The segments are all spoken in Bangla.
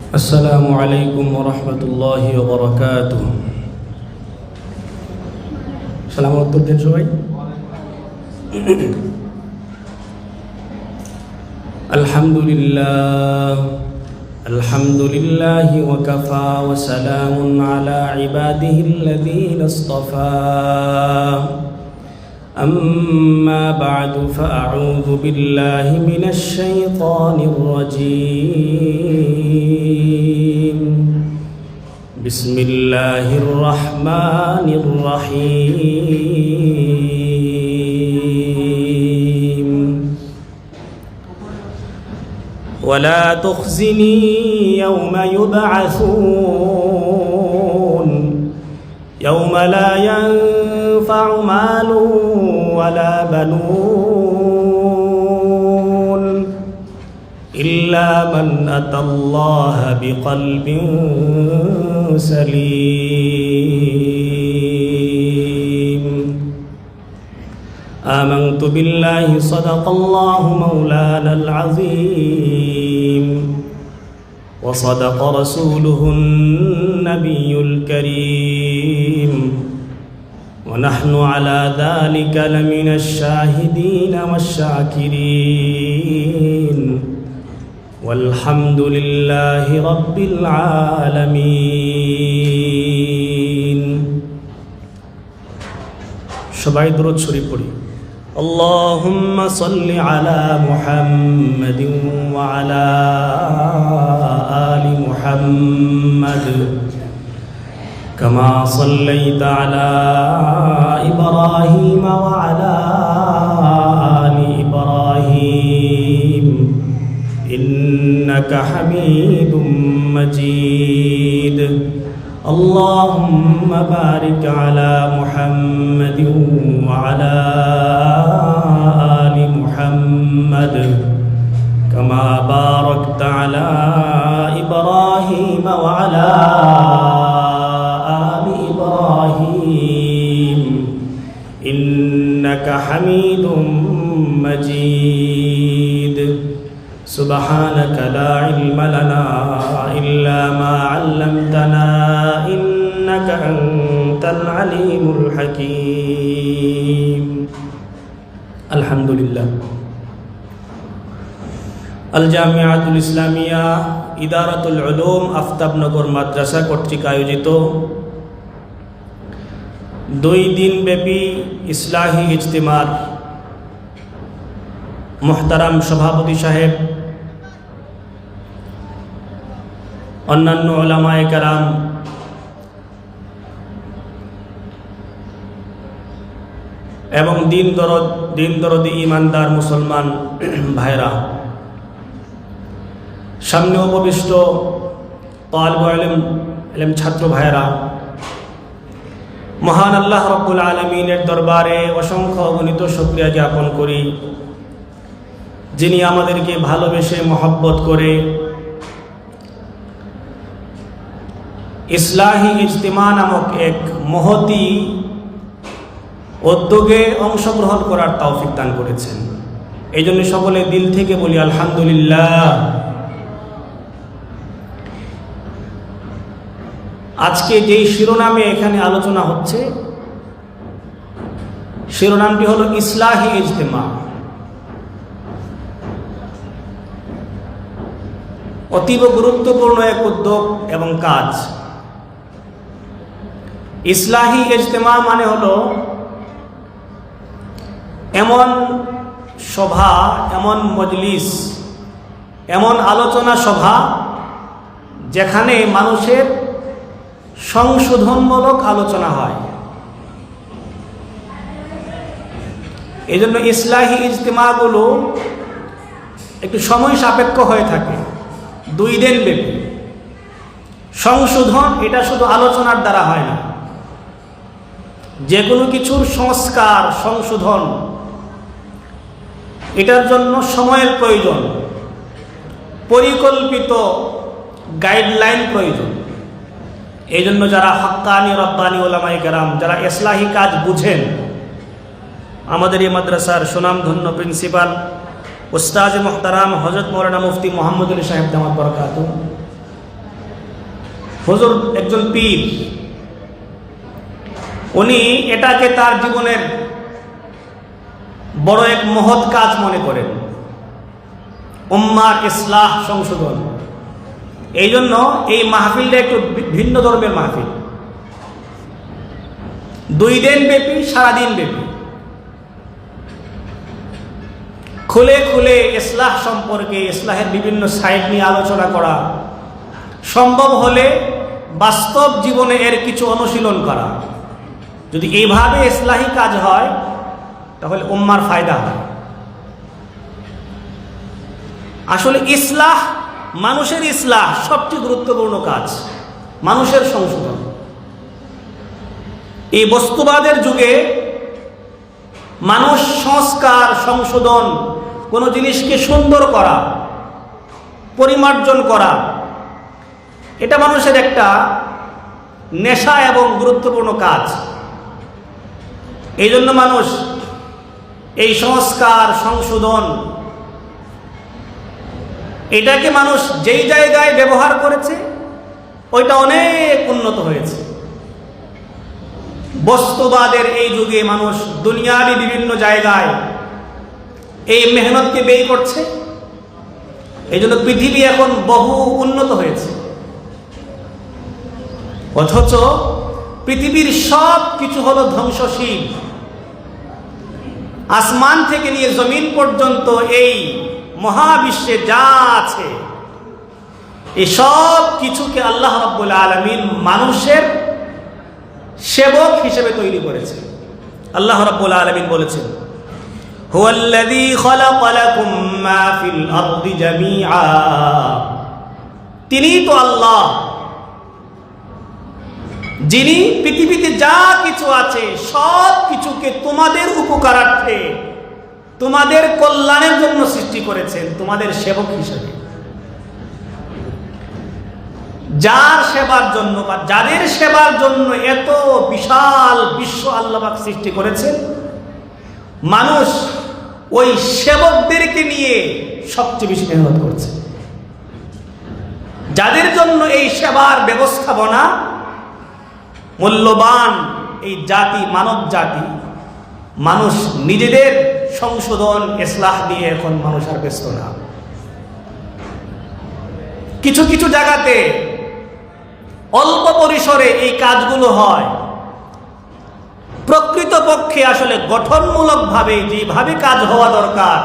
السلام عليكم ورحمة الله وبركاته. سلام عليكم شوي. الحمد لله وكفى وسلام على عباده الذين اصطفى. أما بعد فأعوذ بالله من الشيطان الرجيم. بسم الله الرحمن الرحيم. ولا تخزني يوم يبعثون يوم لا ينفع مال ولا بنون إلا من أتى الله بقلب سليم. آمنت بالله صدق الله مولانا العظيم وصدق رسوله النبي الكريم ونحن على ذلك لمن الشاهدين والشاكرين والحمد لله رب العالمين. সবাই দরুদ শরীফ পড়ি। اللهم صل على محمد وعلى آل محمد كما صليت على إبراهيم وعلى آل إبراهيم إنك حميد مجيد. اللهم بارك على محمد وعلى آل محمد كما باركت على إبراهيم وعلى آل إبراهيم إنك حميد مجيد. سبحانك لا علم لنا إلا ما علمتنا إنك أنت العليم الحكيم. الحمد لله. আল-জামিআতুল ইসলামিয়া ইদারাতুল উলুম আফতাবনগর মাদ্রাসা কর্তৃক আয়োজিত 2 দিনব্যাপী ইসলাহি ইজতিমার মুহতারাম সভাপতি সাহেব, অন্যান্য উলামায়ে কেরাম, এবং দিন দরদি ইমানদার মুসলমান ভাইরা, সামনে উপবিষ্ট তালিবে ইলম ছাত্র ভাইরা, মহান আল্লাহ রাব্বুল আলামিনের দরবারে অসংখ্য অগণিত শুকরিয়া জ্ঞাপন করি, যিনি আমাদেরকে ভালোবেসে মহব্বত করে ইসলাহি ইজতিমা নামক এক মহতি উদ্যোগে অংশগ্রহণ করার তৌফিক দান করেছেন। এই জন্য সকলে দিল থেকে বলি আলহামদুলিল্লাহ। আজকে যেই শিরোনামে এখানে আলোচনা হচ্ছে, শিরোনামটি হলো ইসলাহি ইজতিমা। অতীব গুরুত্বপূর্ণ এক উদ্যোগ এবং কাজ। ইসলাহি ইজতিমা মানে হলো এমন সভা, এমন মজলিস, এমন আলোচনা সভা যেখানে মানুষের সংশোধনমূলক আলোচনা হয়। এই জন্য ইসলাহি ইজতিমাগুলো একটু সময় সাপেক্ষ হয়ে থাকে, 2 দিন ব্যাপী। সংশোধন এটা শুধু আলোচনার দ্বারা হয় না, যে কোনো কিছুর সংস্কার, সংশোধন, এটার জন্য সময়ের প্রয়োজন, পরিকল্পিত গাইডলাইন প্রয়োজন। এই জন্য যারা হাক্কানি রব্বানি উলামায়ে কেরাম, যারা ইসলাহি কাজ বুঝেন, আমাদের এই মাদ্রাসার সুনামধন্য প্রিন্সিপাল উস্তাজ মোহতারাম হযরত মৌলানা মুফতি মোহাম্মদ আলী সাহেব দামাত বরকাতুহু, হুজুর একজন পীর, উনি এটাকে তার জীবনের বড় এক মহৎ কাজ মনে করেন, উম্মার ইসলাহ সংশোধন। এই জন্য এই মাহফিলটা একটু ভিন্ন ধর্মের মাহফিল, 2 দিন ব্যাপী, সারাদিন ব্যাপী খুলে খুলে ইসলাহ সম্পর্কে, ইসলাহের বিভিন্ন সাইড নিয়ে আলোচনা করা, সম্ভব হলে বাস্তব জীবনে এর কিছু অনুশীলন করা। যদি এইভাবে ইসলাহি কাজ হয় তাহলে উম্মার ফায়দা হয়। আসলে ইসলাহ, মানুষের ইসলাহ সবচেয়ে গুরুত্বপূর্ণ কাজ, মানুষের সংশোধন। এই বস্তুবাদের যুগে মানুষ সংস্কার, সংশোধন, কোনো জিনিসকে সুন্দর করা, পরিমার্জন করা, এটা মানুষের একটা নেশা এবং গুরুত্বপূর্ণ কাজ। এই জন্য মানুষ এই সংস্কার, সংশোধন, এটাকে মানুষ যেই জায়গায় ব্যবহার করেছে ওইটা অনেক উন্নত হয়েছে। বস্তুবাদের এই যুগে মানুষ দুনিয়ারই বিভিন্ন জায়গায় এই মেহনতকে ব্যয় করছে। এই জন্য পৃথিবী এখন বহু উন্নত হয়েছে, অথচ পৃথিবীর সব কিছু হলো ধ্বংসশীল। আসমান থেকে নিয়ে জমিন পর্যন্ত এই মহাবিশ্বে যা আছে এই সব কিছুকে আল্লাহ রাব্বুল আলামিন মানুষের সেবক হিসেবে তৈরি করেছে। আল্লাহ রাব্বুল আলামিন বলেছেন, হুয়াল্লাযী খালাকা লাকুম মা ফিল আরদি জামিআ, তিনি তো আল্লাহ যিনি পৃথিবীতে যা কিছু আছে সব কিছুকে তোমাদের উপকারার্থে, তোমাদের কল্যাণের জন্য সৃষ্টি করেছেন, তোমাদের সেবক হিসেবে। যার সেবার জন্য বা যাদের সেবার জন্য এত বিশাল বিশ্ব আল্লাহ পাক সৃষ্টি করেছেন, মানুষ ওই সেবকদেরকে নিয়ে সবচেয়ে বেশি মেহনত করছে। যাদের জন্য এই সেবার ব্যবস্থাপনা মূল্যবান এই জাতি, মানব জাতি, মানুষ নিজেদের সংশোধন, ইসলাহ দিয়ে এখন মানুষ আর ব্যস্ত না। কিছু কিছু জায়গাতে অল্প পরিসরে এই কাজগুলো হয়, প্রকৃতপক্ষে আসলে গঠনমূলকভাবে যেভাবে কাজ হওয়া দরকার,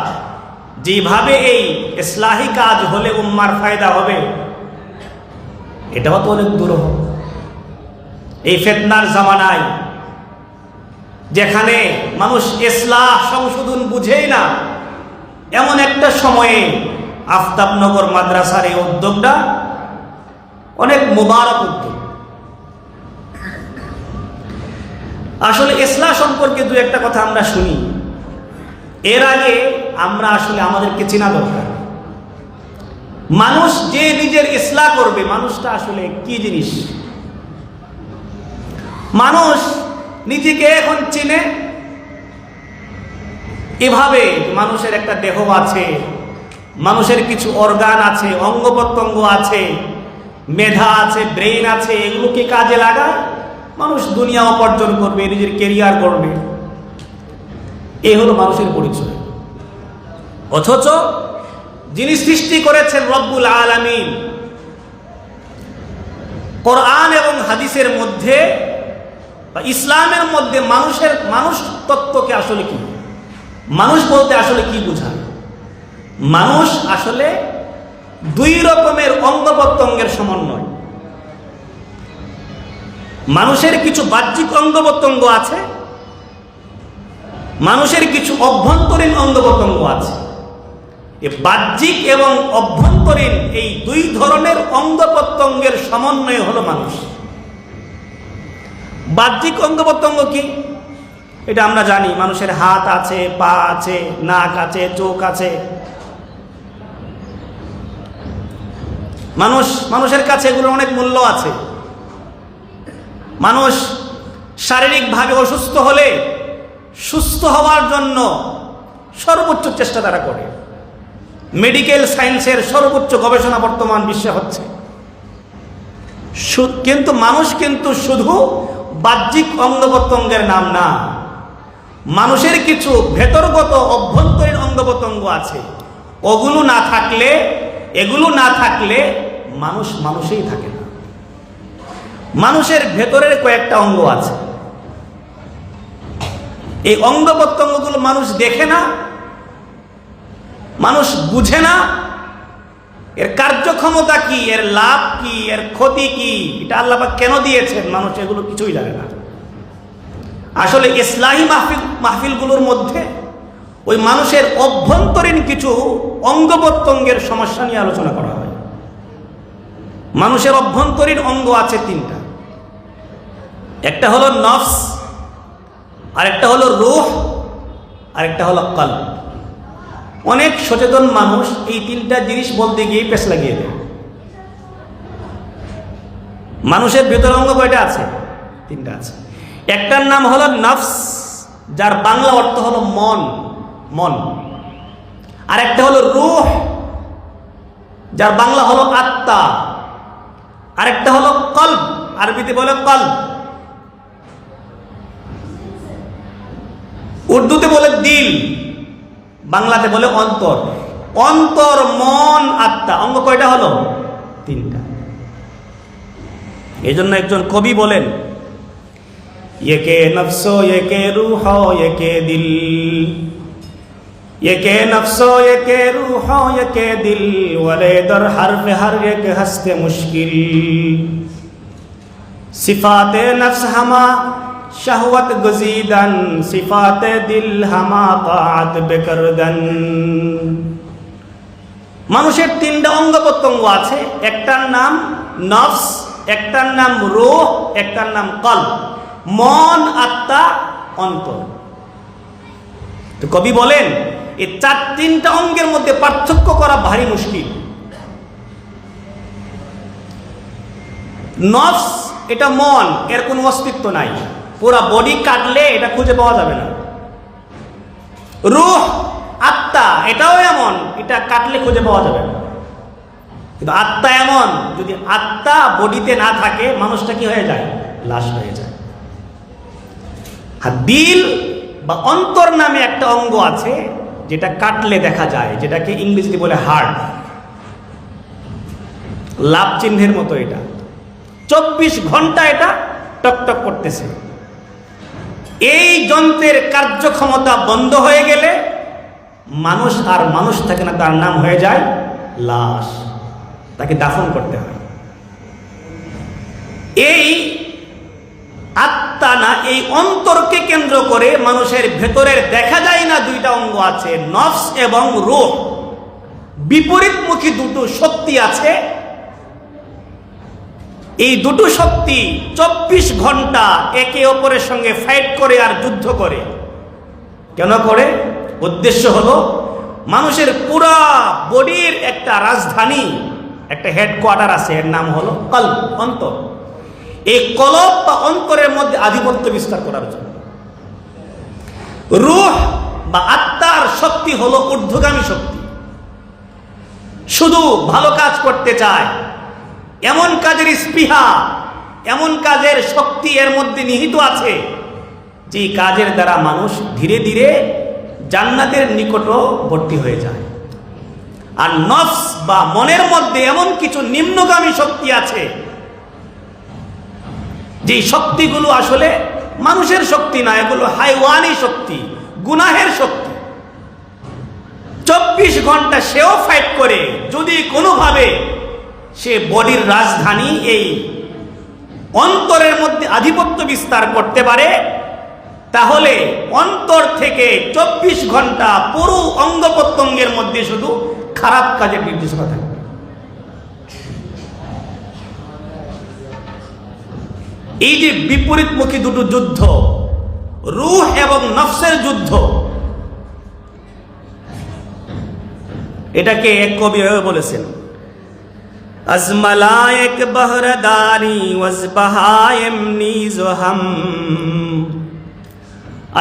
যেভাবে এই ইসলাহি কাজ হলে উম্মার ফায়দা হবে, এটাও তো অনেক দূর। এই ফিতনার জামানায় যেখানে মানুষ ইসলাহ সংশোধন বুঝেই না, এমন একটা সময়ে আফতাবনগর মাদ্রাসার এই উদ্যোগটা অনেক মুবারক উদ্যোগ। আসলে ইসলাহ সম্পর্কে দু একটা কথা আমরা শুনি, এর আগে আমরা আসলে আমাদেরকে চেনা দরকার। মানুষ যে নিজের ইসলাহ করবে, মানুষটা আসলে কি জিনিস, মানুষ নিজেকে এখন চিনে এভাবে, মানুষের একটা দেহ আছে, মানুষের কিছু অর্গান আছে, অঙ্গ প্রত্যঙ্গ আছে, মেধা আছে, ব্রেইন আছে, এগুলোকে কাজে লাগায় মানুষ দুনিয়া উপার্জন করবে, নিজের কেরিয়ার করবে, এই হলো মানুষের পরিচয়। অথচ যিনি সৃষ্টি করেছেন রব্বুল আলামিন, কোরআন এবং হাদিসের মধ্যে বা ইসলামের মধ্যে মানুষ তত্ত্বকে আসলে কি, মানুষ বলতে আসলে কি বোঝায়? মানুষ আসলে 2 রকমের অঙ্গ প্রত্যঙ্গের সমন্বয়। মানুষের কিছু বাহ্যিক অঙ্গ প্রত্যঙ্গ আছে, মানুষের কিছু অভ্যন্তরীণ অঙ্গ প্রত্যঙ্গ আছে। এই বাহ্যিক এবং অভ্যন্তরীণ এই 2 ধরনের অঙ্গ প্রত্যঙ্গের সমন্বয় হলো মানুষ। বাহ্যিক অঙ্গ প্রত্যঙ্গ কি এটা আমরা জানি, মানুষের হাত আছে, পা আছে, নাক আছে, চোখ আছে। মানুষের কাছে এগুলোর অনেক মূল্য আছে। মানুষ শারীরিকভাবে অসুস্থ হলে সুস্থ হওয়ার জন্য সর্বোচ্চ চেষ্টা তারা করে। মেডিকেল সায়েন্সের সর্বোচ্চ গবেষণা বর্তমান বিশ্বে হচ্ছে। কিন্তু মানুষ কিন্তু শুধু বাহ্যিক অঙ্গ প্রত্যঙ্গের নাম না, মানুষের কিছু ভেতরগত অভ্যন্তরীণ অঙ্গ প্রত্যঙ্গ আছে। এগুলো না থাকলে মানুষ মানুষই থাকে না। মানুষের ভেতরের কয়েকটা অঙ্গ আছে, এই অঙ্গ প্রত্যঙ্গগুলো মানুষ দেখে না, মানুষ বুঝে না, এর কার্যক্ষমতা কি, এর লাভ কি, এর ক্ষতি কি, এটা আল্লাহ পাক কেন দিয়েছেন, মানুষ এগুলো কিছুই জানে না। আসলে ইসলাহি মাহফিলগুলোর মধ্যে ওই মানুষের অভ্যন্তরীণ কিছু অঙ্গ প্রত্যঙ্গের সমস্যা নিয়ে আলোচনা করা হয়। মানুষের অভ্যন্তরীণ অঙ্গ আছে তিনটা, একটা হলো নফস, আরেকটা হলো রূহ, আরেকটা হলো কলব। অনেক সচেতন মানুষ এই তিনটা জিনিস বলতে গিয়ে পেছ লাগিয়ে দেয়। মানুষের ভেতর অঙ্গ কয়টা আছে? তিনটা আছে। একটার নাম হলো নফস, যার বাংলা অর্থ হলো মন। আর একটা হলো রূহ, যার বাংলা হলো আত্মা। আরেকটা হলো কলব, আরবিতে বলে কলব, উর্দুতে বলে দিল, বাংলাতে বলে অন্তর। অন্তর, মন, আত্মা, অঙ্গ কয়টা হলো? তিনটা। এই জন্য একজন কবি বলেন, একে নফসো একে রূহ একে দিল, একে নফসো একে রূহ একে দিল, ওয়ালে দর হরফ হর এক হস্তে মুশকিল, সিফাতে নফস হামা শাহওয়াত গজিদান, সিফাতে দিল হামা তাআত বেকরদান। মানুষের তিনটা অঙ্গ প্রত্যঙ্গ আছে, একটার নাম নফস, একটার নাম রূহ, একটার নাম কলব। মন, আত্মা, অন্তর। তো কবি বলেন এই তিনটা অঙ্গের মধ্যে পার্থক্য করা ভারী মুশকিল। নফস এটা মন, এর কোনো অস্তিত্ব নাই, পুরা বডি কাটলে এটা খুঁজে পাওয়া যাবে না। রূহ, আত্মা, এটাও এমন, এটা কাটলে খুঁজে পাওয়া যাবে না। কিন্তু আত্মা এমন, যদি আত্মা বডিতে না থাকে মানুষটা কি হয়ে যায়? লাশ হয়ে যায়। আর দিল বা অন্তর নামে একটা অঙ্গ আছে, যেটা কাটলে দেখা যায়, যেটাকে ইংরেজিতে বলে হার্ট। লাভ চিহ্নের মতো এটা 24 ঘন্টা এটা টকটক করতেছে। এই যন্ত্রের কার্যক্ষমতা বন্ধ হয়ে গেলে মানুষ আর মানুষ থাকে না, তার নাম হয়ে যায় লাশ, তাকে দাফন করতে হয়। এই আত্মা না, এই অন্তরকে কেন্দ্র করে মানুষের ভেতরের দেখা যায় না দুইটা অঙ্গ আছে, নফস এবং রূহ। বিপরীতমুখী দুটো শক্তি আছে। এই দুটো শক্তি 24 ঘন্টা একে অপরের সঙ্গে ফাইট করে আর যুদ্ধ করে। কেন করে? উদ্দেশ্য হলো মানুষের পুরা বডির একটা রাজধানী, একটা হেডকোয়ার্টার আছে, এর নাম হলো কলব, অন্তর। এই কলব বা অন্তরের মধ্যে আধিপত্য বিস্তার করার জন্য। রূহ বা আত্মার শক্তি হলো ঊর্ধ্বগামী শক্তি, শুধু ভালো কাজ করতে চায়, এমন কাজের স্পৃহা, এমন কাজের শক্তি এর মধ্যে নিহিত আছে, যে কাজের দ্বারা মানুষ ধীরে ধীরে জান্নাতের নিকটবর্তী হয়ে যায়। আর নফস বা মনের মধ্যে এমন কিছু নিম্নগামী শক্তি আছে, যে শক্তিগুলো আসলে মানুষের শক্তি না, এগুলো হাইওয়ানি শক্তি, গুনাহের শক্তি। 24 ঘন্টা সেও ফাইট করে, যদি কোনোভাবে সে বডির রাজধানী এই অন্তরের মধ্যে আধিপত্য বিস্তার করতে পারে, তাহলে অন্তর থেকে 24 ঘন্টা পুরো অঙ্গ প্রত্যঙ্গের মধ্যে শুধু খারাপ কাজের নির্দেশনা থাকবে। এই যে বিপরীতমুখী দুটো যুদ্ধ, রূহ এবং নফসের যুদ্ধ, এটাকে এক কবি বলেছেন, আজমালায়েক বহরদারি ওয়াজবাহায়েম নিজহাম,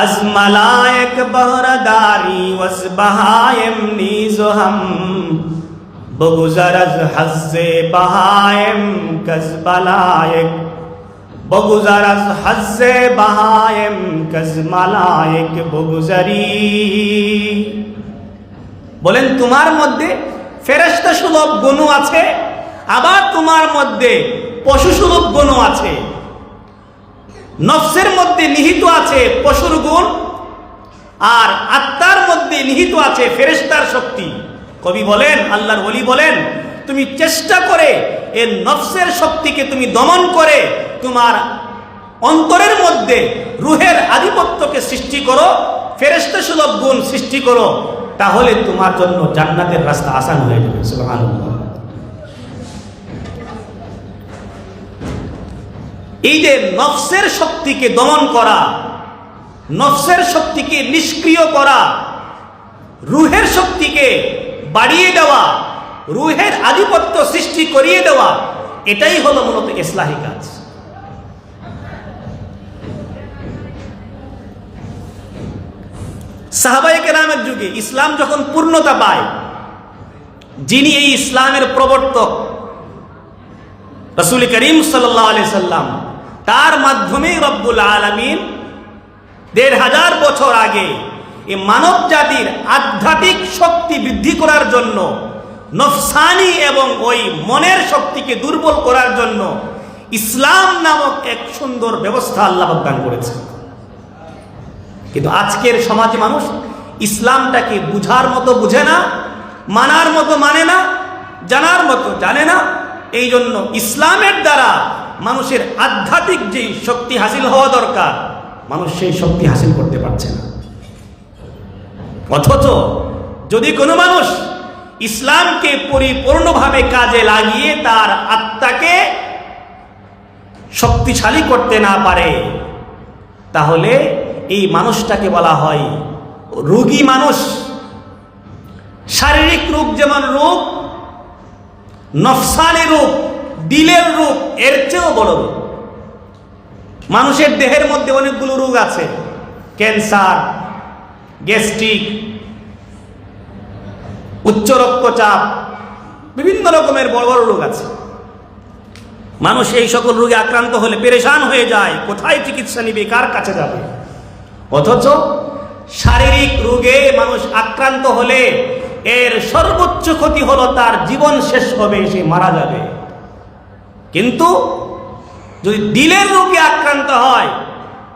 আজমালায়েক বহরদারি ওয়াজবাহায়েম নিজহাম, بگذر از حظ بہائم کز ملائک بگذر از حظ بہائم کز ملائک بگذری বলেন তোমার মধ্যে ফেরেশতা সুলভ গুণ আছে, আবার তোমার মধ্যে পশু সুলভ গুণ আছে। নফসের মধ্যে নিহিত আছে পশুর গুণ, আর আত্মার মধ্যে নিহিত আছে ফেরেশতার শক্তি। কবি বলেন, আল্লাহর ওলি বলেন, তুমি চেষ্টা করে এই নফসের শক্তিকে তুমি দমন করে তোমার অন্তরের মধ্যে রুহের আধিপত্যকে সৃষ্টি করো, ফেরেশতা সুলভ গুণ সৃষ্টি করো, তাহলে তোমার জন্য জান্নাতের রাস্তা আসান হয়ে যাবে। সুবহানাল্লাহ। এই যে নফসের শক্তিকে দমন করা, নফসের শক্তিকে নিষ্ক্রিয় করা, রুহের শক্তিকে বাড়িয়ে দেওয়া, রুহের আধিপত্য সৃষ্টি করিয়ে দেওয়া, এটাই হলো মূলত ইসলাহি কাজ। সাহাবায়ে কেরামের যুগে ইসলাম যখন পূর্ণতা পায়, যিনি এই ইসলামের প্রবর্তক রাসূল করিম সাল্লাল্লাহু আলাইহি সাল্লাম, তার মাধ্যমেই রব্বুল আলামিন ১৫০০ বছর আগে এই মানব জাতির আধ্যাত্মিক শক্তি বৃদ্ধি করার জন্য, নফসানি এবং ওই মনের শক্তিকে দুর্বল করার জন্য ইসলাম নামক এক সুন্দর ব্যবস্থা আল্লাহ দান করেছে। কিন্তু আজকের সমাজে মানুষ ইসলামটাকে বুঝার মতো বুঝে না, মানার মতো মানে না, জানার মতো জানে না। এই জন্য ইসলামের দ্বারা মানুষের আধ্যাত্মিক যে শক্তি হাসিল হওয়া দরকার, মানুষ সেই শক্তি হাসিল করতে পারছে না। অথচ যদি কোনো মানুষ ইসলামকে পরিপূর্ণভাবে কাজে লাগিয়ে তার আত্মাকে শক্তিশালী করতে না পারে, তাহলে এই মানুষটাকে বলা হয় রোগী মানুষ। শারীরিক রোগ যেমন রোগ, নফসানি রোগ, দিলের রোগ এর চেয়েও বড় রোগ। মানুষের দেহের মধ্যে অনেকগুলো রোগ আছে, ক্যান্সার, গ্যাস্ট্রিক, উচ্চ রক্তচাপ, বিভিন্ন রকমের বড় বড় রোগ আছে। মানুষ এই সকল রোগে আক্রান্ত হলে পেরেশান হয়ে যায়, কোথায় চিকিৎসা নিবে, কার কাছে যাবে। অথচ শারীরিক রোগে মানুষ আক্রান্ত হলে এর সর্বোচ্চ ক্ষতি হলো তার জীবন শেষ হবে, সে মারা যাবে। কিন্তু যদি দিলের রোগে আক্রান্ত হয়,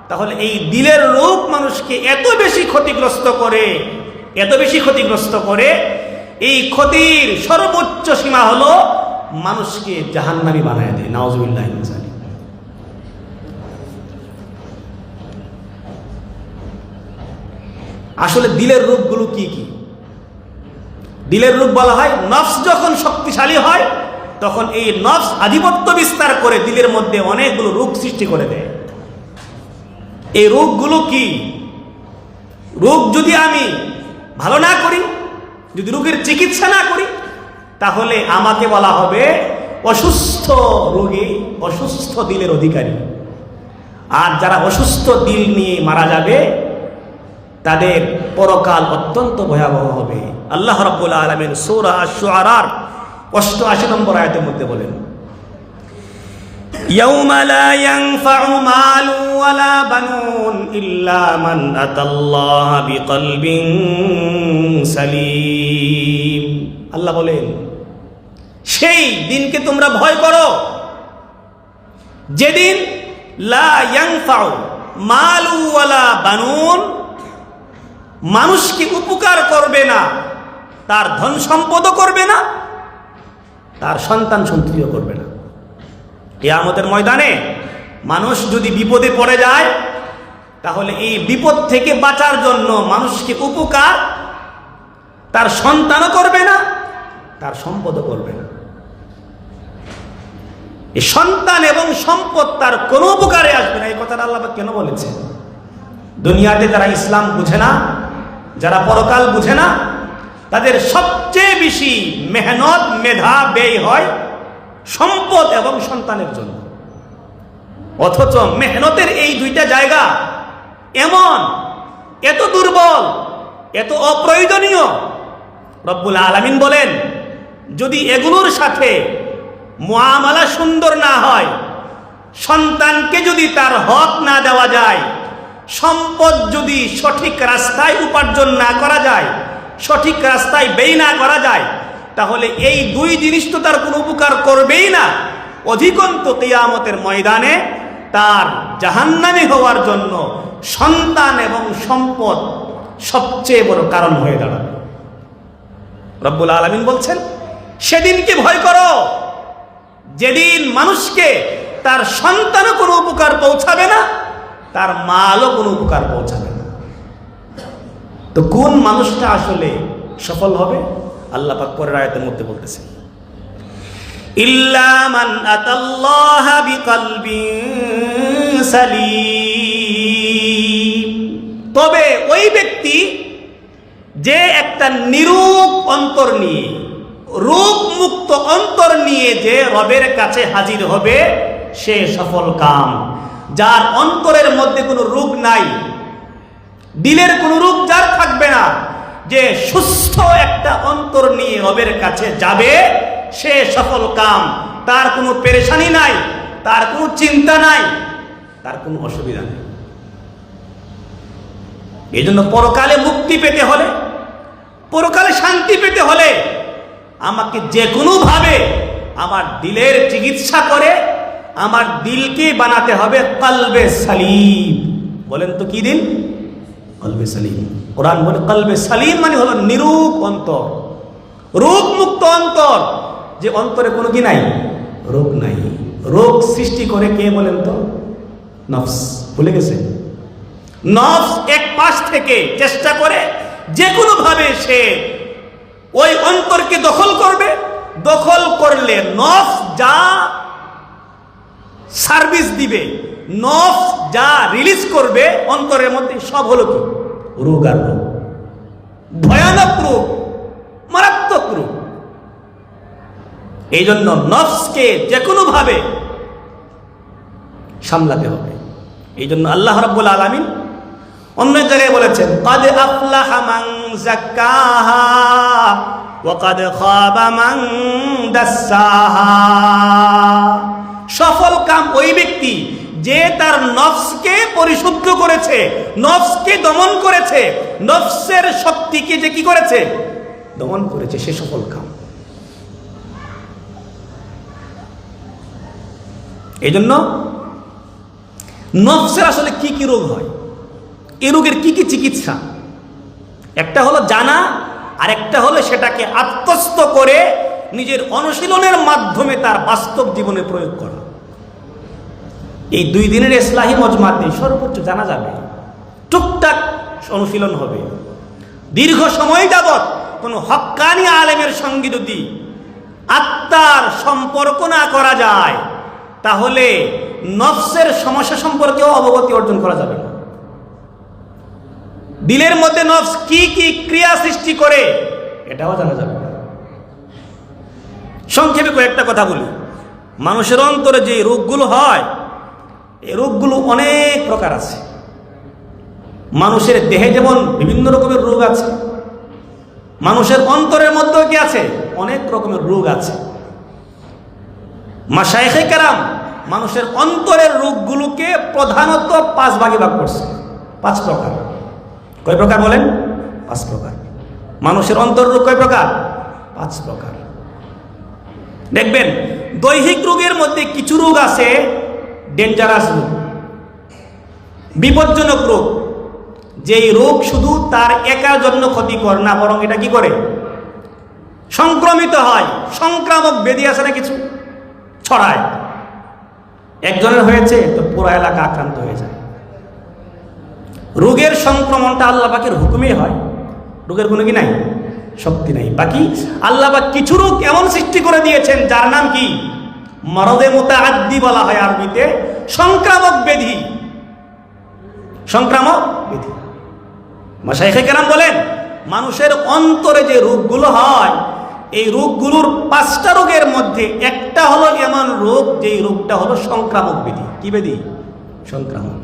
তাহলে এই দিলের রোগ মানুষকে এত বেশি ক্ষতিগ্রস্ত করে, এই ক্ষতির সর্বোচ্চ সীমা হলো মানুষকে জাহান্নামী বানায় দেয়। নাউজুবিল্লাহ। আসলে দিলের রোগগুলো কি কি? দিলের রোগ বলা হয়, নফস যখন শক্তিশালী হয় তখন এই নফস আধিপত্য বিস্তার করে দিলের মধ্যে অনেকগুলো রোগ সৃষ্টি করে দেয়। এই রোগগুলো কি? রোগ যদি আমি ভালো না করি, যদি রোগের চিকিৎসা না করি, তাহলে আমাকে বলা হবে অসুস্থ রোগী, অসুস্থ দিলের অধিকারী। আর যারা অসুস্থ দিল নিয়ে মারা যাবে, তাদের পরকাল অত্যন্ত ভয়াবহ হবে। আল্লাহ রাব্বুল আলামিন সূরা আশ-শুআরার ৮৮ নম্বর আয়াতের মধ্যে বলেন, ইয়াউমা লা ইয়ানফা'ু মালু ওয়ালা বানুন ইল্লা মান আতাল্লাহা বিকলবিন সালিম। আল্লাহ বলেন, সেই দিনকে তোমরা ভয় করো যেদিন লা ইয়ানফা'ু মালু ওয়ালা বানুন, মানুষকে উপকার করবে না, তার ধন সম্পদও করবে না, তার সন্তান সন্ততিও করবে না। কিয়ামতের ময়দানে মানুষ যদি বিপদে পড়ে যায়, তাহলে এই বিপদ থেকে বাঁচার জন্য মানুষকে উপকার তার সন্তানও করবে না, তার সম্পদও করবে না। এই সন্তান এবং সম্পদ তার কোনো উপকারে আসবে না। এই কথাটা আল্লাহ কেন বলেছে? দুনিয়াতে যারা ইসলাম বুঝে না, যারা পরকাল বুঝে না, তাদের সবচেয়ে বেশি মেহনত, মেধা ব্যয় হয় সম্পদ এবং সন্তানের জন্য। অথচ মেহনতের এই দুইটা জায়গা এমন এত দুর্বল, এত অপ্রয়োজনীয়, রব্বুল আলামিন বলেন যদি এগুলোর সাথে মুআমালা সুন্দর না হয়, সন্তানকে যদি তার হক না দেওয়া যায়, সম্পদ যদি সঠিক রাস্তায় উপার্জন না করা যায়, সঠিক রাস্তায় ব্যয় না করা যায়, তাহলে এই দুই জিনিস তো তার কোনো উপকার করবেই না। অধিকন্ত কিয়ামতের ময়দানে তার জাহান্নামী হওয়ার জন্য সন্তান এবং সম্পদ সবচেয়ে বড় কারণ হয়ে দাঁড়াবে। রব্বুল আলামিন বলছেন, সেদিনকে ভয় করো যেদিন মানুষকে তার সন্তানও কোনো উপকার পৌঁছাবে না, তার মালও কোনো উপকার পৌঁছাবে না। তো কোন মানুষটা আসলে সফল হবে? আল্লাহ পাক পরের আয়াতের মধ্যে বলতেছেন, ইল্লা মান আতাল্লাহা বিকলবিন সালিম, তবে ওই ব্যক্তি যে একটা নিরূপ অন্তর নিয়ে, রোগ মুক্ত অন্তর নিয়ে যে রবের কাছে হাজির হবে, সে সফল কাম। যার অন্তরের মধ্যে কোনো রোগ নাই, দিলের কোনো রোগ যার থাকবে না, যে সুস্থ একটা অন্তর নিয়ে রবের কাছে যাবে, সে সফল কাম। তার কোনো পেরেশানি নাই, তার কোনো চিন্তা নাই, তার কোনো অসুবিধা নেই। এই জন্য পরকালে মুক্তি পেতে হলে, পরকালে শান্তি পেতে হলে আমাকে যে কোনোভাবে আমার দিলের চিকিৎসা করে আমার দিলকে বানাতে হবে কলবে সালিম। বলেন তো কি দিল? কলবে সালিম। কোরআন বলে কলবে সালিম মানে হলো নিরূপ অন্তর, রোগ মুক্ত অন্তর, যে অন্তরে কোনো কি নাই, রোগ নাই। রোগ সৃষ্টি করে কে বলেন তো? নফস। ভুলে গেছে? নফস এক পাশ থেকে চেষ্টা করে যে কোনো ভাবে সে ওই অন্তরকে দখল করবে। দখল করলে নফস যা সার্ভিস দিবে, নফস যা রিলিজ করবে অন্তরের মধ্যে, সব হলো কি? রোগ আর রোগ, ভয়ানক রোগ, মারাত্মক রোগ। এই জন্য নফসকে যে কোনো ভাবে সামলাতে হবে। এই জন্য আল্লাহ রাব্বুল আলামিন অন্য জায়গায় বলেছেন, ক্বাদ আফলাহা মান যাক্কাহা ওয়া ক্বাদ খাবা মান দাসসাহা। সফল কাম ওই ব্যক্তি যে তার নফসকে পরিশুদ্ধ করেছে, নফসকে দমন করেছে, নফসের শক্তিকে যে কি করেছে? দমন করেছে, সে সফল কাম। এই জন্য নফসের আসলে কি কি রোগ হয়, এই রোগের কি কি চিকিৎসা, একটা হলো জানা, আর একটা হলো সেটাকে আত্মস্থ করে নিজের অনুশীলনের মাধ্যমে তার বাস্তব জীবনে প্রয়োগ করা। এই 2 দিনের ইসলাহি মজমাতে সর্বোচ্চ জানা যাবে, টুকটাক অনুশীলন হবে। দীর্ঘ সময় যাবৎ কোন হক্কানি আলেমের সঙ্গে যদি আত্মার সম্পর্ক না করা যায়, তাহলে নফসের সমস্যা সম্পর্কেও অবগতি অর্জন করা যাবে না। দিলের মধ্যে নফস কি কি ক্রিয়া সৃষ্টি করে এটাও জানা যাবে না। সংক্ষেপে কয়েকটা কথা বলি। মানুষের অন্তরে যে রোগগুলো হয়, এই রোগগুলো অনেক প্রকার আছে। মানুষের দেহে যেমন বিভিন্ন রকমের রোগ আছে, মানুষের অন্তরের মধ্যেও কি আছে? অনেক রকমের রোগ আছে। মাশায়েখে কেরাম মানুষের অন্তরের রোগগুলোকে প্রধানত 5 ভাগে ভাগ করছে। 5 প্রকার। কয় প্রকার বলেন? 5 প্রকার। মানুষের অন্তর রোগ কয় প্রকার? 5 প্রকার। দেখবেন দৈহিক রোগের মধ্যে কিছু রোগ আছে ডেঞ্জারাস রোগ, বিপজ্জনক রোগ, যেই রোগ শুধু তার একার জন্য ক্ষতিকর না, বরং এটা কি করে? সংক্রমিত হয়। সংক্রামক ব্যাধি আছে না, কিছু ছড়ায়। একজনের হয়েছে তো পুরো এলাকা আক্রান্ত হয়ে যায়। রোগের সংক্রমণটা আল্লাহ পাকের হুকুমে হয়, রোগের কোনো কি নাই, শক্তি নাই। বাকি আল্লাহ পাক কিছু রোগ এমন সৃষ্টি করে দিয়েছেন যার নাম কি? মারদে মুতাআদ্দি বলা হয় আরবিতে, সংক্রামক ব্যাধি। সংক্রামক ব্যাধি। মাশায়েখে কেরাম বলেন মানুষের অন্তরে যে রোগগুলো হয়, এই রোগগুলোর 5টা রোগের মধ্যে একটা হলো এমন রোগ যেই রোগটা হলো সংক্রামক ব্যাধি। কি ব্যাধি? সংক্রামক।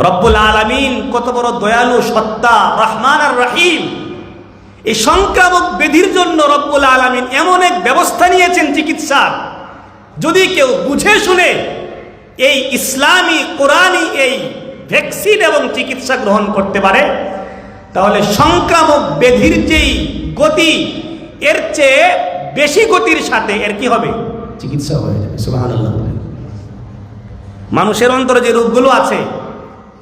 রব্বুল আলামিন কত বড় দয়ালু সত্তা, রহমান আর রহিম। এই সংক্রামক ব্যাধির জন্য রব্বুল আলামিন এমন এক ব্যবস্থা নিয়েছেন চিকিৎসার, যদি কেউ বুঝে শুনে এই ইসলামী কোরআনী এই ভ্যাকসিন এবং চিকিৎসা গ্রহণ করতে পারে, তাহলে সংক্রামক ব্যাধির যেই গতি, এর চেয়ে বেশি গতির সাথে এর কি হবে? চিকিৎসা হয়ে যাবে। সুবহানাল্লাহ। মানুষের অন্তরে যে রোগগুলো আছে,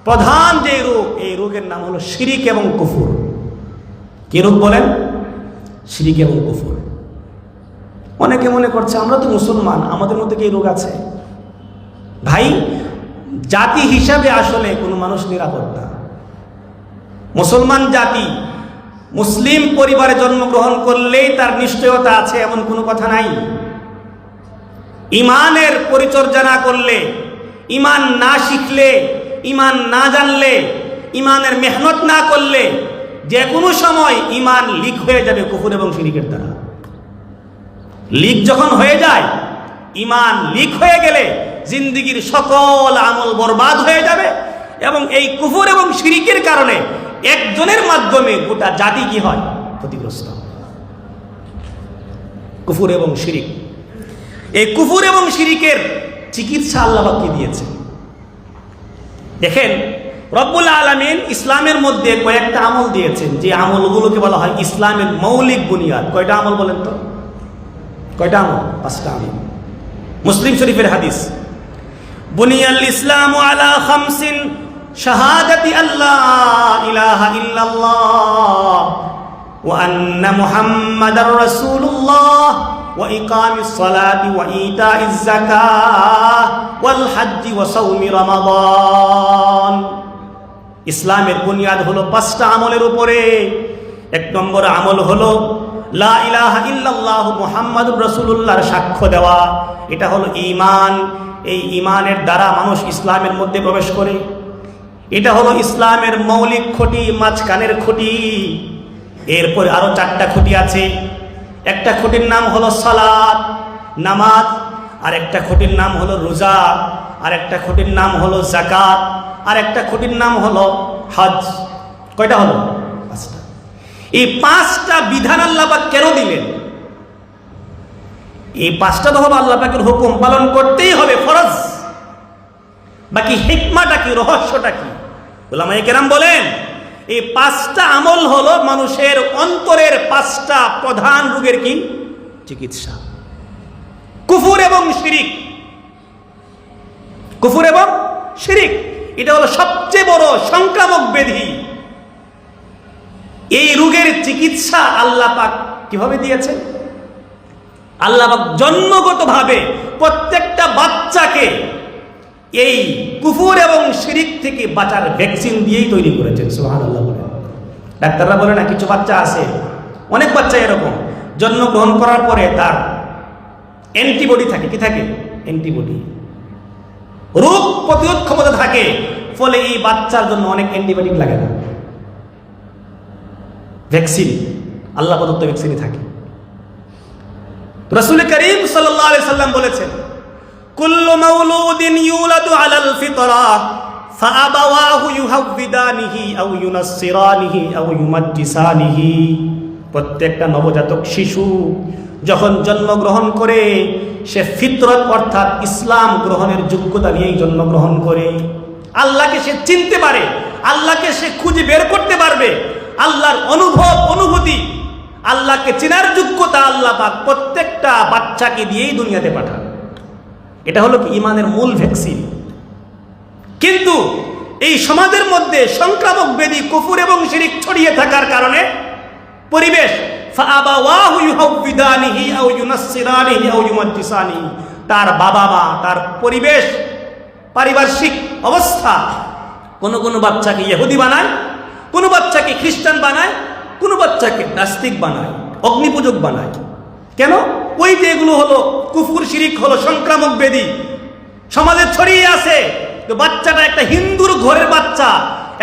প্রধান যে রোগ, এই রোগের নাম হলো শিরিক এবং কুফর। কি রোগ বলেন? শিরিক এবং কুফর। অনেকে মনে করছে আমরা তো মুসলমান, আমাদের মধ্যে কি রোগ আছে? ভাই, জাতি হিসাবে আসলে কোনো মানুষ নিরাপদ না। মুসলমান জাতি, মুসলিম পরিবারে জন্মগ্রহণ করলেই তার নিশ্চয়তা আছে এমন কোনো কথা নাই। ইমানের পরিচর্যা না করলে, ইমান না শিখলে, ইমান না জানলে, ইমানের মেহনত না করলে যে কোনো সময় ইমান লিক হয়ে যাবে কুফর এবং শিরিকের দ্বারা। লিক যখন হয়ে যায়, ইমান লিক হয়ে গেলে জিন্দিগির সকল আমল বরবাদ হয়ে যাবে, এবং এই কুফর এবং শিরিকের কারণে একজনের মাধ্যমে গোটা জাতি কি হয়? ক্ষতিগ্রস্ত। কুফর এবং শিরিক, এই কুফর এবং শিরিকের চিকিৎসা আল্লাহ পাক কি দিয়েছে দেখেন। রব্বুল আলামিন ইসলামের মধ্যে কয়েকটা আমল দিয়েছেন, যে আমলগুলোকে বলা হয় ইসলামের মৌলিক বুনিয়াদ। কয়টা আমল বলেন তো? কয়টা আমল? 5টা আমল। মুসলিম শরীফের হাদিস, বুনিয়াল ইসলামু আলা খামসিন শাহাদাতি আল্লাহ ইলাহা ইল্লাল্লাহ ওয়া আন্না মুহাম্মাদার রাসূলুল্লাহ ওয়া ইকামিস সালাতি ওয়া ইতাইজ যাকাহ ওয়াল হজ্জি ওয়া সাওমি রমাদান। ইসলামের বুনিয়াদ হলো 5টা আমলের উপরে। 1 নম্বর আমল হলো লা ইলাহা ইল্লাল্লাহ মুহাম্মাদুর রাসূলুল্লাহর সাক্ষ্য দেওয়া। এটা হলো ঈমান। এই ঈমানের দ্বারা মানুষ ইসলামের মধ্যে প্রবেশ করে। এটা হলো ইসলামের মৌলিক খুঁটি, মাঝখানের খুঁটি। এরপরে আরো 4টা খুঁটি আছে। একটা খুঁটির নাম হলো সালাত, নামাজ, আর একটা খুঁটির নাম হলো রোজা, আর একটা খুঁটির নাম হলো যাকাত, আর একটা খুঁটির নাম হলো হজ। কয়টা হলো? 5টা। এই 5টা বিধান আল্লাহ পাক কেন দিলেন? এই 5টা তো হলো আল্লাহ পাকের হুকুম, পালন করতেই হবে, ফরজ। বাকি হিকমাটা কি, রহস্যটা কি? উলামায়ে কেরাম বলেন এই 5টা আমল হলো মানুষের অন্তরের 5টা প্রধান রোগের কি? চিকিৎসা। কুফর এবং শিরিক, কুফর এবং শিরিক, এটা হলো সবচেয়ে বড় সংক্রামক ব্যাধি। এই রোগের চিকিৎসা আল্লাহ পাক কিভাবে দিয়েছেন? আল্লাহ পাক জন্মগতভাবে প্রত্যেকটা বাচ্চাকে এই কুফর এবং শিরিক থেকে বাঁচার ভ্যাকসিন দিয়েই তৈরি করেছেন। সুবহানাল্লাহ বলেন। ডাক্তাররা বলে না, কিছু বাচ্চা আছে, অনেক বাচ্চা এরকম জন্মগ্রহণ করার পরে তার অ্যান্টিবডি থাকে। কি থাকে? অ্যান্টিবডি, রোগ প্রতিরোধ ক্ষমতা থাকে, ফলে এই বাচ্চার জন্য অনেক অ্যান্টিবায়োটিক লাগে না। ভ্যাকসিন, আল্লাহ প্রদত্ত ভ্যাকসিনই থাকে। রাসূল করিম সাল্লাল্লাহু আলাইহি সাল্লাম বলেছেন, কুল্লু মাউলুদিন ইউলাদু আলাল ফিতরাহ ফাআবাওয়াহু ইউহাউবিদানিহি আও ইউনাসসিরানিহি আও ইউমাজ্জিসানিহি। প্রত্যেকটা নবজাতক শিশু যখন জন্মগ্রহণ করে, সে ফিতরত অর্থাৎ ইসলাম গ্রহণের যোগ্যতা নিয়েই জন্মগ্রহণ করে। আল্লাহকে সে চিনতে পারে, আল্লাহকে সে খুঁজে বের করতে পারবে। আল্লাহর অনুভূতি, আল্লাহকে চেনার যোগ্যতা আল্লাহ পাক প্রত্যেকটা বাচ্চাকে দিয়েই দুনিয়াতে পাঠান। এটা হলো কি? ঈমানের মূল ভ্যাকসিন। কিন্তু এই সমাজের মধ্যে সংক্রামক ব্যাধি কুফর এবং শিরিক ছড়িয়ে থাকার কারণে পরিবেশ, ফাআবাওয়াহু ইউহাউবিদানিহি আও ইউনাসসিরানিহি আও ইউমাজ্জিসানিহি, তার বাবা মা, তার পরিবেশ, পারিপার্শ্বিক অবস্থা কোন বাচ্চাকে ইহুদি বানায়, কোন বাচ্চাকে খ্রিস্টান বানায়, কোন বাচ্চাকে নাস্তিক বানায়, অগ্নিপূজক বানায়। কেন? ওই যে এগুলো হলো কুফর শিরিক, হলো সংক্রামক ব্যাধি, সমাজে ছড়িয়ে আছে। তো বাচ্চাটা একটা হিন্দুর ঘরের বাচ্চা,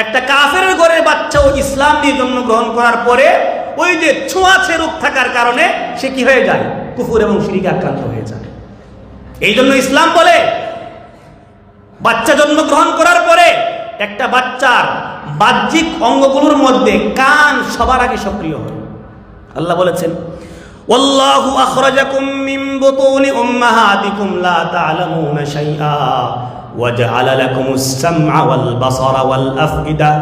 একটা কাফেরের ঘরের বাচ্চা, ও ইসলাম নিয়ে জন্মগ্রহণ করার পরে ওই যে ছোঁয়াছে রোগ থাকার কারণে সে কি হয়ে যায়? কুফর এবং শিরিকে আক্রান্ত হয়ে যায়। এই জন্য ইসলাম বলে, বাচ্চা জন্মগ্রহণ করার পরে একটা বাচ্চার বাহ্যিক অঙ্গগুলোর মধ্যে কান সবার আগে সক্রিয় হয়। আল্লাহ বলেছেন, ওয়াল্লাহু আখরাজাকুম মিন বুতুনি উম্মাহাতিকুম লা তা'লামুনা শাইআ ওয়া জাআলা লাকুমুস সামআ ওয়াল বাসারা ওয়াল আফইদা।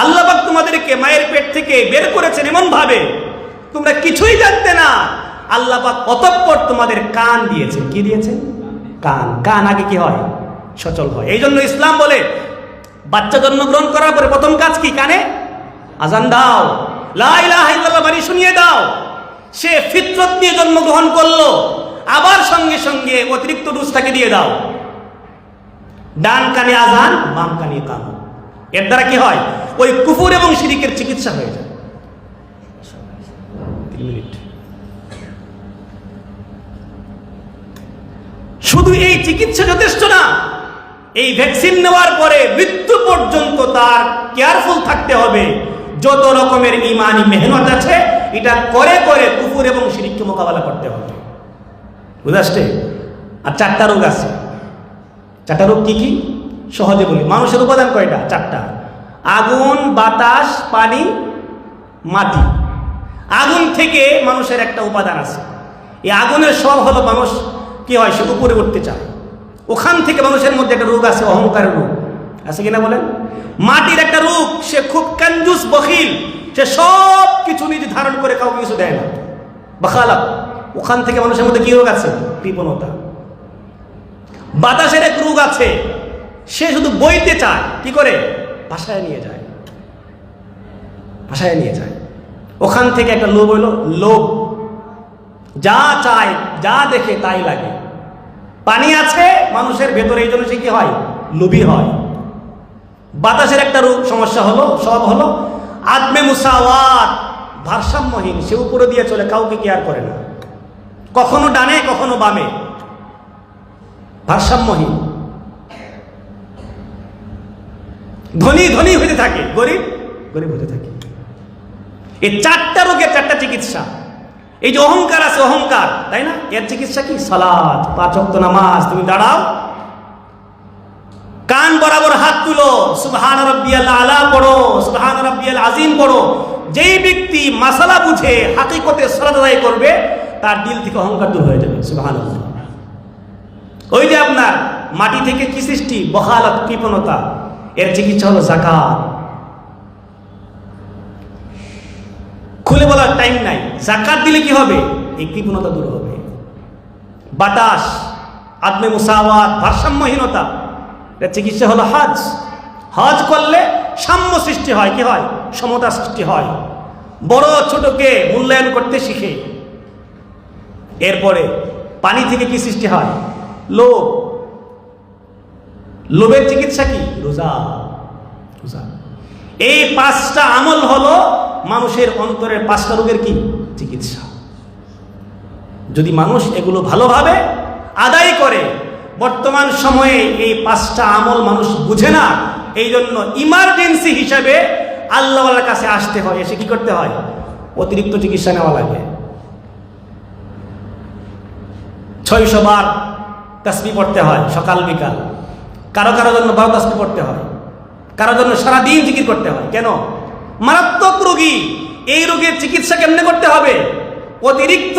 আল্লাহ পাক তোমাদেরকে মায়ের পেট থেকে বের করেছেন এমন ভাবে তোমরা কিছুই জানতে না। আল্লাহ পাক অতঃপর তোমাদের কান দিয়েছেন। কি দিয়েছেন? কান। কান আগে কি হয়? সচল হয়। এই জন্য ইসলাম বলে বাচ্চা জন্মগ্রহণ করার পরে প্রথম কাজ কি? কানে আজান দাও, লা ইলাহা ইল্লাল্লাহ বাণী শুনিয়ে দাও। সে ফিতরত নিয়ে জন্মগ্রহণ করলো, আবার সঙ্গে সঙ্গে অতিরিক্ত ডোজ তাকে দিয়ে দাও। ডান কানে আজান, বাম কানে কান। এর দ্বারা কি হয়? ওই কুফর এবং শিরকের চিকিৎসা হয়ে যায়। 3 মিনিট। শুধু এই চিকিৎসা যথেষ্ট না, এই ভ্যাকসিন নেওয়ার পরে মৃত্যু পর্যন্ত তার কেয়ারফুল থাকতে হবে। যত রকমের ইমানি মেহনত আছে এটা করে করে কুফর এবং শিরককে মোকাবেলা করতে হবে। বুঝাচ্ছে? আর 4টা রোগ আছে। 4টা রোগ কি কি? সহজে বলি। মানুষের উপাদান কয়টা? 4টা। আগুন, বাতাস, পানি, মাটি। আগুন থেকে মানুষের একটা উপাদান আছে। এই আগুনের সব হলো মানুষ কি হয়? সে উপরে উঠতে চায়। ওখান থেকে মানুষের মধ্যে একটা রোগ আছে, অহংকারের রোগ আছে কিনা বলেন? মাটির একটা রোগ, সে খুব কঞ্জুস, বখিল, সে সব কিছু নিজে ধারণ করে কাউকে কিছু দেয় না, বাখালা। ওখান থেকে মানুষের মধ্যে কি রোগ আছে? কৃপণতা। বাতাসের এক রোগ আছে, সে শুধু বইতে চায়। কি করে? ভাষায় নিয়ে যায়, ভাষায় নিয়ে যায়। ওখান থেকে একটা লোভ হইল লোভ, যা চায়, যা দেখে তাই লাগে। পানি আছে মানুষের ভেতরে, এই জন্য সে কি হয়? লোভী হয়। বাতাসের একটা রোগ, সমস্যা হলো, সব হলো আদমে মুসাওয়াত, ভারসাম্যহীন। সে উপরে দিয়ে চলে, কাউকে কেয়ার করে না, কখনো ডানে কখনো বামে, ভারসাম্যহীন। ধনী ধনী হতে থাকে, গরিব গরিব হতে থাকে। এই 4টা রোগের 4টা চিকিৎসা। এই যে অহংকার আছে, অহংকার, তাই না? এর চিকিৎসা কি? সালাত, 5 ওয়াক্ত নামাজ। তুমি দাঁড়াও, কান বরাবর হাত তুলো, সুবহান রাব্বিয়াল আলা পড়ো, সুবহান রাব্বিয়াল আযীম পড়ো। যেই ব্যক্তি মাসালা বুঝে হাকিকতে সালাত আদায় করবে, তার দিল থেকে অহংকার দূর হয়ে যাবে। সুবহানাল্লাহ। ওই যে আপনার মাটি থেকে কি সৃষ্টি? বখালত, কৃপণতা। এর চিকিৎসা হলো যাকাত। খুলে বলার টাইম নাই। যাকাত দিলে কি হবে? এই কৃপণতা দূর হবে। বাতাস, আদমে মুসাওয়াত, ভারসাম্যহীনতা। এর চিকিৎসা হলো হজ। হজ করলে সাম্য সৃষ্টি হয়। কি হয়? সমতা সৃষ্টি হয়। বড় ছোটকে মূল্যায়ন করতে শিখে। এরপরে পানি থেকে কি সৃষ্টি হয়? লোভ। লোভের চিকিৎসা কি? রোজা। রোজা। এই 5টা আমল হলো মানুষের অন্তরের 5টা রোগের কি? চিকিৎসা। যদি মানুষ এগুলো ভালোভাবে আদায় করে। বর্তমান সময়ে এই 5টা আমল মানুষ বুঝে না, এই জন্য ইমার্জেন্সি হিসাবে আল্লাহওয়ালার কাছে আসতে হয়। এসে কি করতে হয়? অতিরিক্ত চিকিৎসা নেওয়া লাগে। 600 বার তাসবিহ পড়তে হয় সকাল বিকাল। কারো কারো জন্য 12 তাসবিহ পড়তে হয়, কারো জন্য সারাদিন জিকির করতে হয়। কেন? মারাত্মক রোগী। এই রোগের চিকিৎসা কেমনে করতে হবে? অতিরিক্ত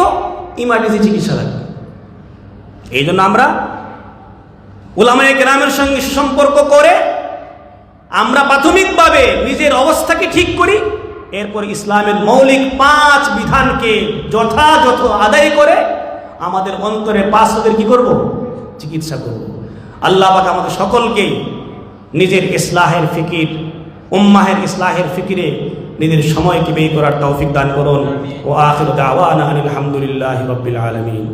ইমার্জেন্সি চিকিৎসা লাগবে। এই জন্য আমরা উলামায়ে কেরামের সঙ্গে সুসম্পর্ক করে আমরা প্রাথমিকভাবে নিজের অবস্থাকে ঠিক করি। এরপর ইসলামের মৌলিক 5 বিধানকে যথাযথ আদায় করে আমাদের অন্তরে 5 রোগের কি করব? চিকিৎসা করব। আল্লাহ পাক আমাদের সকলকে নিজের ইসলাহের ফিকির, উম্মাহের ইসলাহের ফিকিরে নিজের সময়কে ব্যয় করার তৌফিক দান করুন। ও আখিরু দাওয়ানা আনিল হামদুলিল্লাহি রাব্বিল আলামিন।